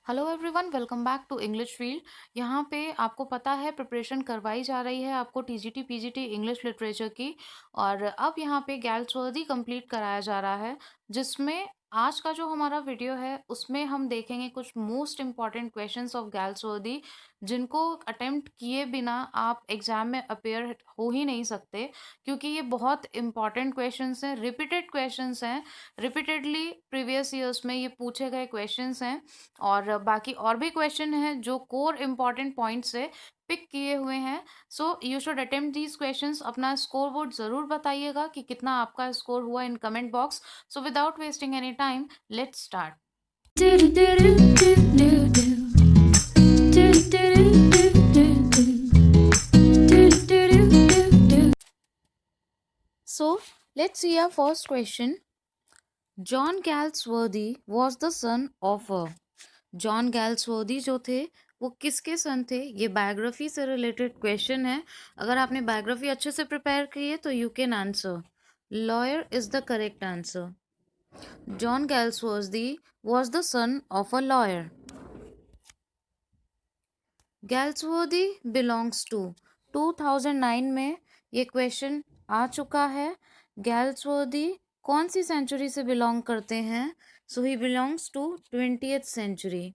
Hello everyone, welcome back to English field. यहाँ पे आपको पता है प्रिपरेशन करवाई जा रही है आपको टीजीटी पीजीटी इंग्लिश लिटरेचर की। और अब यहाँ पे गैल्सवर्दी कंप्लीट कराया जा रहा है, जिसमें आज का जो हमारा वीडियो है उसमें हम देखेंगे कुछ मोस्ट इम्पॉर्टेंट क्वेश्चंस ऑफ गैल्सवर्दी, जिनको अटेम्प्ट किए बिना आप एग्जाम में अपेयर हो ही नहीं सकते, क्योंकि ये बहुत इंपॉर्टेंट क्वेश्चंस हैं, रिपीटेड क्वेश्चंस हैं, रिपीटेडली प्रीवियस ईयर्स में ये पूछे गए क्वेश्चंस हैं। और बाकी और भी क्वेश्चन हैं जो कोर इम्पॉर्टेंट पॉइंट से पिक किए हुए हैं। So you should attempt these questions. अपना स्कोर बोर्ड ज़रूर बताइएगा कि कितना आपका स्कोर हुआ in comment box. So without wasting any time, let's start. So let's see our first question. John Galsworthy was the son of a। John Galsworthy जो थे वो किसके सन थे? ये बायोग्राफी से रिलेटेड क्वेश्चन है। अगर आपने बायोग्राफी अच्छे से प्रिपेयर की है तो you can answer. Lawyer is the correct answer. John Galsworthy was the son of a lawyer. Galsworthy belongs to 2009 में ये क्वेश्चन आ चुका है। गैल्सवर्दी कौन सी सेंचुरी से बिलोंग करते हैं? So he belongs to 20th century.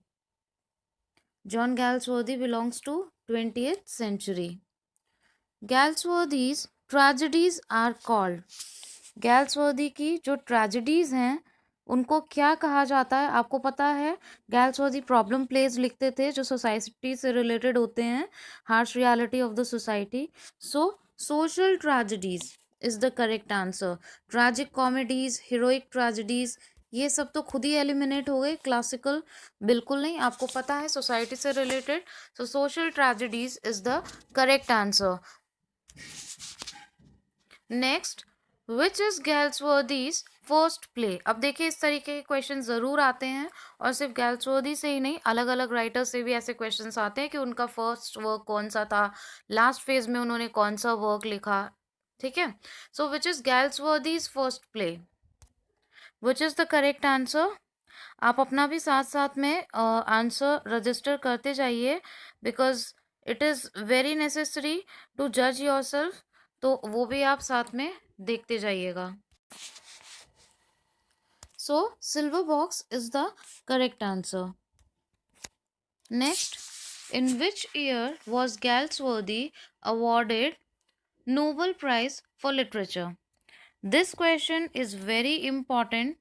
John Galsworthy belongs to 20th century. Galsworthy's tragedies are called। गैल्सवर्दी की जो ट्रेजेडीज हैं उनको क्या कहा जाता है? आपको पता है गैल्सवर्दी प्रॉब्लम प्लेज लिखते थे जो सोसाइटी से रिलेटेड होते हैं, harsh reality of the society. So social tragedies is the correct answer. Tragic comedies, heroic tragedies, ये सब तो खुद ही एलिमिनेट हो गए। क्लासिकल बिल्कुल नहीं, आपको पता है सोसाइटी से related. So social tragedies is the correct answer. Next, which is Galsworthy's first play? अब देखिए इस तरीके के क्वेश्चन ज़रूर आते हैं, और सिर्फ गैल्सवर्दी से ही नहीं, अलग अलग राइटर से भी ऐसे क्वेश्चंस आते हैं कि उनका फर्स्ट वर्क कौन सा था, लास्ट फेज में उन्होंने कौन सा वर्क लिखा। ठीक है, so which is Galsworthy's first play? Which is the correct answer? आप अपना भी साथ साथ में आंसर रजिस्टर करते जाइए, because it is very necessary to जज योर सेल्फ। तो वो भी आप साथ में देखते जाइएगा। So silver box is the correct answer. Next, in which year was Galsworthy awarded Nobel prize for literature? This question is very important.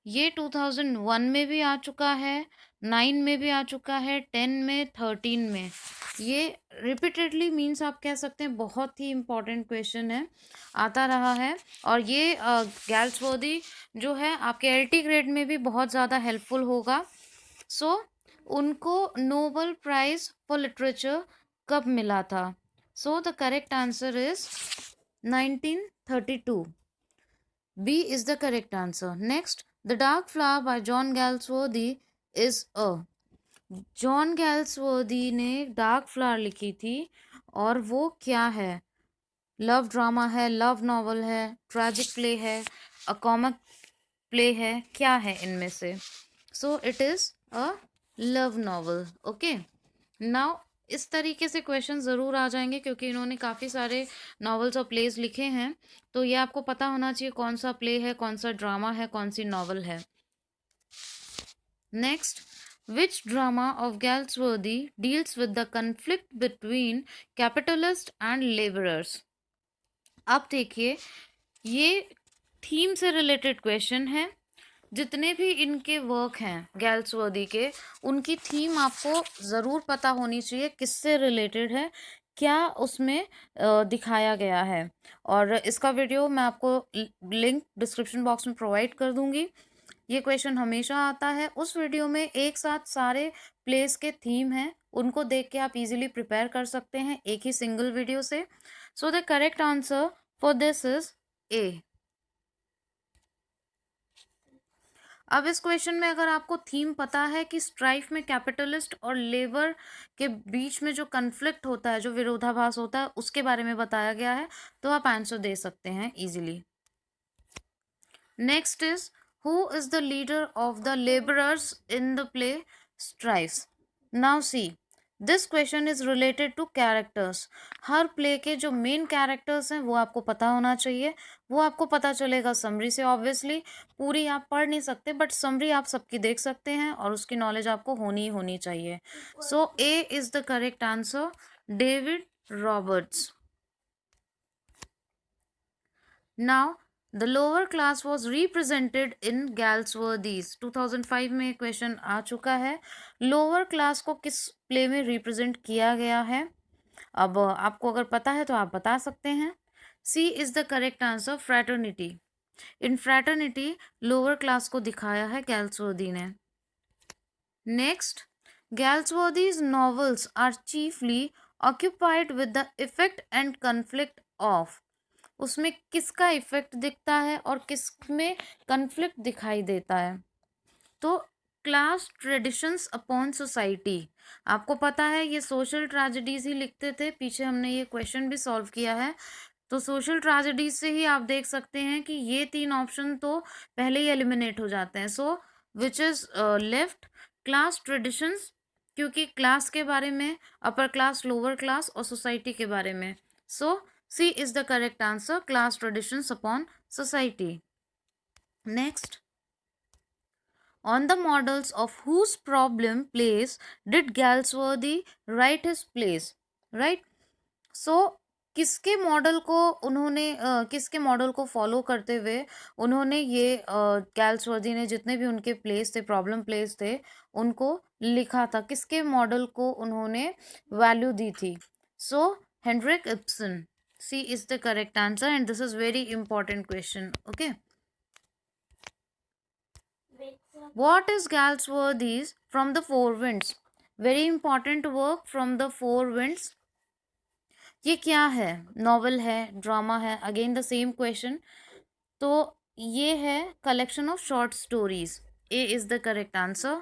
ये 2001 में भी आ चुका है, 9 में भी आ चुका है, 10 में, 13 में। ये रिपीटेडली मीन्स आप कह सकते हैं बहुत ही इम्पॉर्टेंट क्वेश्चन है, आता रहा है। और ये गैल्सवर्दी जो है आपके एलटी ग्रेड में भी बहुत ज़्यादा हेल्पफुल होगा। सो उनको नोबेल प्राइज फॉर लिटरेचर कब मिला था? So the correct answer is 1932. B is the correct answer. Next, The Dark Flower by John Galsworthy is a। John Galsworthy ने डार्क फ्लावर लिखी थी, और वो क्या है? लव ड्रामा है, लव नॉवल है, ट्रैजिक प्ले है, अ कॉमिक प्ले है, क्या है इनमें से? So it is a love novel. Okay, now इस तरीके से क्वेश्चन ज़रूर आ जाएंगे, क्योंकि इन्होंने काफ़ी सारे नॉवेल्स और प्लेस लिखे हैं। तो ये आपको पता होना चाहिए कौन सा प्ले है, कौन सा ड्रामा है, कौन सी नॉवल है। Next, which drama of Galsworthy deals with the conflict between capitalist and labourers? अब देखिए, ये थीम से रिलेटेड क्वेश्चन है। जितने भी इनके वर्क हैं गैल्सवर्दी के, उनकी थीम आपको ज़रूर पता होनी चाहिए, किससे रिलेटेड है, क्या उसमें दिखाया गया है। और इसका वीडियो मैं आपको लिंक डिस्क्रिप्शन बॉक्स में प्रोवाइड कर दूंगी। ये क्वेश्चन हमेशा आता है। उस वीडियो में एक साथ सारे प्लेस के थीम हैं, उनको देख के आप इजीली प्रिपेयर कर सकते हैं एक ही सिंगल वीडियो से। So the correct answer for this is a. अब इस क्वेश्चन में अगर आपको थीम पता है कि स्ट्राइफ में कैपिटलिस्ट और लेबर के बीच में जो कन्फ्लिक्ट होता है, जो विरोधाभास होता है, उसके बारे में बताया गया है, तो आप आंसर दे सकते हैं easily. Next is, who is the leader of the labourers in the play strives. Now see, this question is related to characters. हर प्ले के जो मेन कैरेक्टर्स हैं वो आपको पता होना चाहिए. वो आपको पता चलेगा समरी से. ऑब्वियसली पूरी आप पढ़ नहीं सकते, बट समरी आप सबकी देख सकते हैं और उसकी नॉलेज आपको होनी ही होनी चाहिए. So A is the correct answer, David Roberts. Now the lower class was represented in Galsworthy's. 2005 में क्वेश्चन आ चुका है. लोअर क्लास को किस प्ले में रिप्रेजेंट किया गया है? अब आपको अगर पता है तो आप बता सकते हैं. C is the correct answer, fraternity. In fraternity lower class को दिखाया है गैल्सवर्दी ने. Next, Galsworthy's novels are chiefly occupied with the effect and conflict of. उसमें किसका इफेक्ट दिखता है और किसमें कन्फ्लिक्ट दिखाई देता है? तो क्लास ट्रेडिशंस अपॉन सोसाइटी. आपको पता है ये सोशल ट्रेजेडीज ही लिखते थे. पीछे हमने ये क्वेश्चन भी सॉल्व किया है. तो सोशल ट्रेजेडीज से ही आप देख सकते हैं कि ये 3 ऑप्शन तो पहले ही एलिमिनेट हो जाते हैं. So which is left? Class traditions, क्योंकि क्लास के बारे में अपर क्लास, लोअर क्लास और सोसाइटी के बारे में. So C is the correct answer, class traditions upon society. Next, on the models of whose problem plays did Galsworthy write his plays? Right? So किसके model को उन्होंने किसके model को follow करते हुए उन्होंने ये गैल्सवर्दी ने जितने भी उनके प्लेस थे, प्रॉब्लम प्लेस थे, उनको लिखा था? किसके मॉडल को उन्होंने वैल्यू दी थी? So Henrik Ibsen. C is the correct answer and this is very important question. Okay, what is Galsworthy's From the Four Winds? Very important work, From the Four Winds. ये क्या है? Novel है, drama है? Again the same question. तो ये है collection of short stories. A is the correct answer.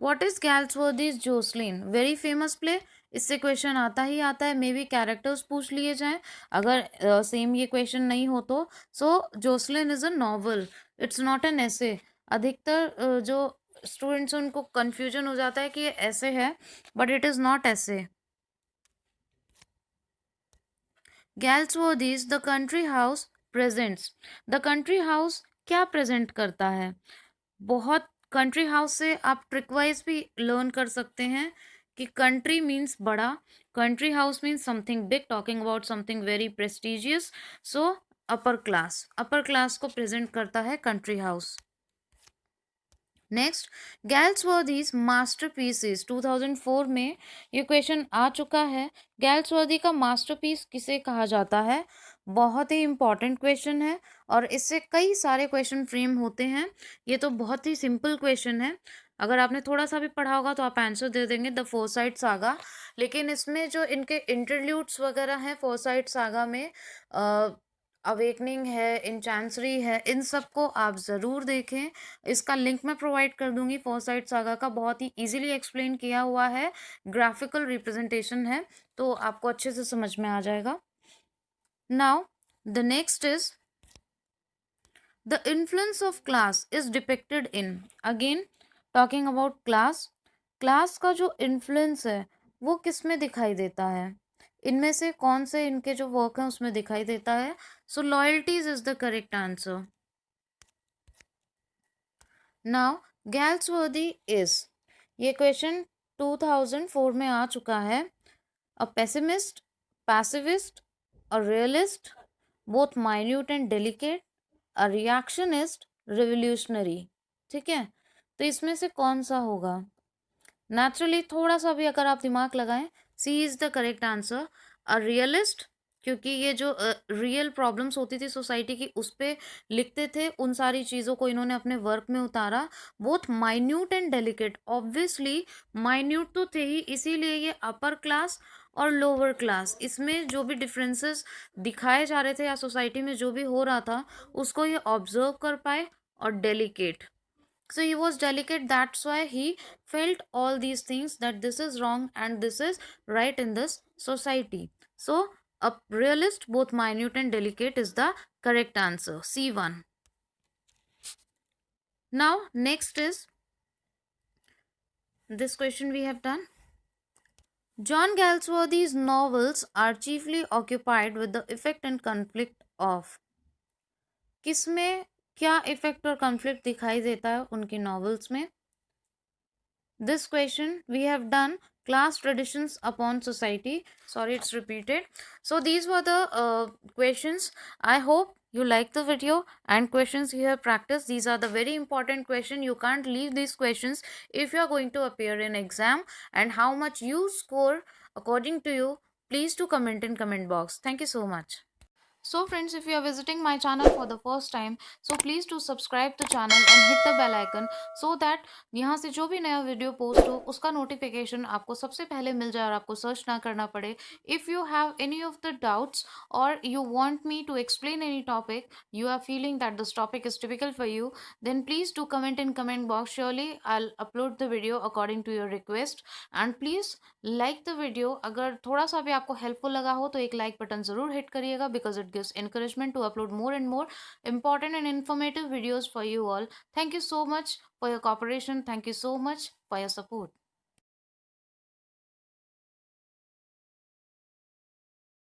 What is Galsworthy's Jocelyn? Very famous play. इससे question आता ही आता है. मे बी कैरेक्टर्स पूछ लिए जाएं अगर सेम ये क्वेश्चन नहीं हो तो. So Jocelyn is a novel, it's not an essay. अधिकतर जो स्टूडेंट्स उनको कंफ्यूजन हो जाता है कि ये ऐसे है, but it is not essay. Galsworthy's the country house presents. The country house क्या प्रेजेंट करता है? बहुत कंट्री हाउस से आप ट्रिक वाइज भी लर्न कर सकते हैं कि कंट्री मीन्स बड़ा, country house means something big, talking about something very prestigious. So upper class को प्रेजेंट करता है कंट्री हाउस. Next, गैल्सवर्दीज masterpieces. 2004 में ये क्वेश्चन आ चुका है. गैल्सवर्दी का मास्टरपीस किसे कहा जाता है? बहुत ही इंपॉर्टेंट क्वेश्चन है और इससे कई सारे क्वेश्चन फ्रेम होते हैं. ये तो बहुत ही सिंपल क्वेश्चन है. अगर आपने थोड़ा सा भी पढ़ा होगा तो आप आंसर दे देंगे, द फोरसाइट सागा. लेकिन इसमें जो इनके इंटरल्यूड्स वगैरह हैं फोरसाइट सागा में, अवेकनिंग है, इन चांसरी है, इन सब को आप ज़रूर देखें. इसका लिंक मैं प्रोवाइड कर दूंगी. फोरसाइट सागा का बहुत ही इजीली एक्सप्लेन किया हुआ है, ग्राफिकल रिप्रेजेंटेशन है, तो आपको अच्छे से समझ में आ जाएगा. Now the next is the influence of class is depicted in. Again talking about class. Class का जो इन्फ्लुएंस है वो किस में दिखाई देता है? इनमें से कौन से इनके जो वर्क हैं उसमें दिखाई देता है? So loyalties is the correct answer. Now Galsworthy is, ये क्वेश्चन 2004 में आ चुका है. A pessimist, pacifist, a realist, both minute and delicate, a reactionist, revolutionary. ठीक है, तो इसमें से कौन सा होगा? नेचुरली थोड़ा सा भी अगर आप दिमाग लगाएं, C is the correct answer, a realist. क्योंकि ये जो रियल प्रॉब्लम्स होती थी सोसाइटी की उस पे लिखते थे, उन सारी चीज़ों को इन्होंने अपने वर्क में उतारा. Both minute and delicate, obviously minute तो थे ही, इसीलिए ये अपर क्लास और लोअर क्लास, इसमें जो भी डिफरेंसेस दिखाए जा रहे थे या सोसाइटी में जो भी हो रहा था उसको ये ऑब्जर्व कर पाए. और delicate, so he was delicate, that's why he felt all these things that this is wrong and this is right in this society. So a realist, both minute and delicate is the correct answer, C1. Now next is this question we have done. John Galsworthy's novels are chiefly occupied with the effect and conflict of. किसमें क्या effect और conflict दिखाई देता है उनकी novels में? This question we have done class traditions upon society. Sorry, it's repeated. So these were the questions. I hope you like the video and questions you have practiced. These are the very important question. You can't leave these questions if you are going to appear in exam. And how much you score according to you, please do comment in comment box. Thank you so much. So friends, if you are visiting my channel for the first time, so please do subscribe the channel and hit the bell icon so that यहाँ से जो भी नया video post हो उसका notification आपको सबसे पहले मिल जाए और आपको सर्च ना करना पड़े. If you have any of the doubts or you want me to explain any topic, you are feeling that this topic is typical for you, then please do comment in comment box. Surely I'll upload the video according to your request. And please like the video. अगर थोड़ा सा भी आपको helpful लगा हो तो एक like button ज़रूर हिट करिएगा because it gives encouragement to upload more and more important and informative videos for you all. Thank you so much for your cooperation. Thank you so much for your support.